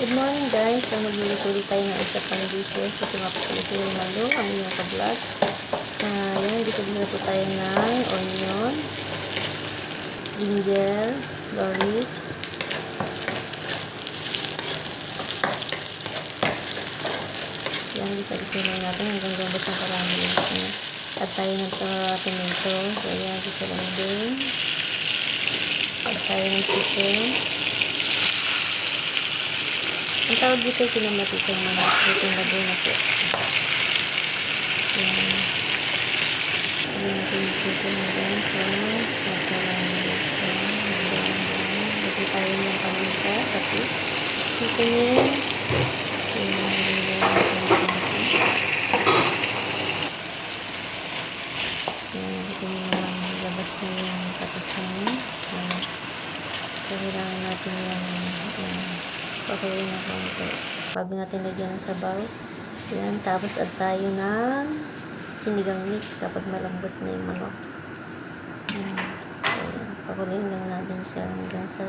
Good morning guys, so magluluto ulit tayo ng isa pang dishes. Ito nga po pala si Ronaldo, ang inyong ka-vlog. Yan, dishes na po tayo ng onion, ginger, garlic, yan, isa-isa lang natin hanggang gambot ng karami. Add tayo ng tomato, so yan, isa lang din. Add tayo ng chicken. Ang tawag dito ay kinamatisan mga itong labo na po. Yan. Ayan natin yung chicken hanggang sa magkarami ito. Lagi tayo ng paminta, tapos seasoning. Ayan, ito yung labas na yung katasan. So, kailangan natin yung pakuloy na konti bago natin lagyan ng sabaw. Yan, tapos add tayo ng sinigang mix kapag malambot na yung manok. Yan, pakuloyin lang natin siya hanggang sa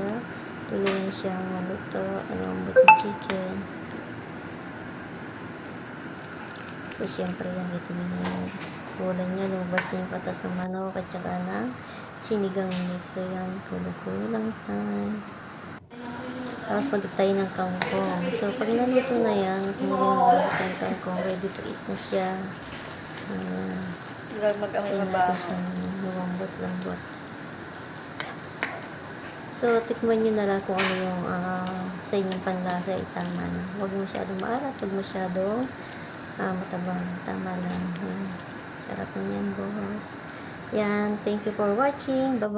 tuluyan siyang maluto, malambot yung chicken. So syempre yan, ito yung kulay niya, lumabas na yung patas ng manok at saka ng sinigang mix. So yan, kulo-kulo lang tayo. Tapos pagkat tayo ng kangkong. So, pag naluto na yan, kumulo na yung kangkong, ready to eat na siya. Tayo natin siyang lumambot-lambot. So, tikman nyo na lang kung ano yung sa inyong panlasa ay tama na. Huwag masyadong maalat, huwag masyadong matabang. Tama lang. Yan. Sarap na yan, boss. Yan. Thank you for watching. Bye-bye.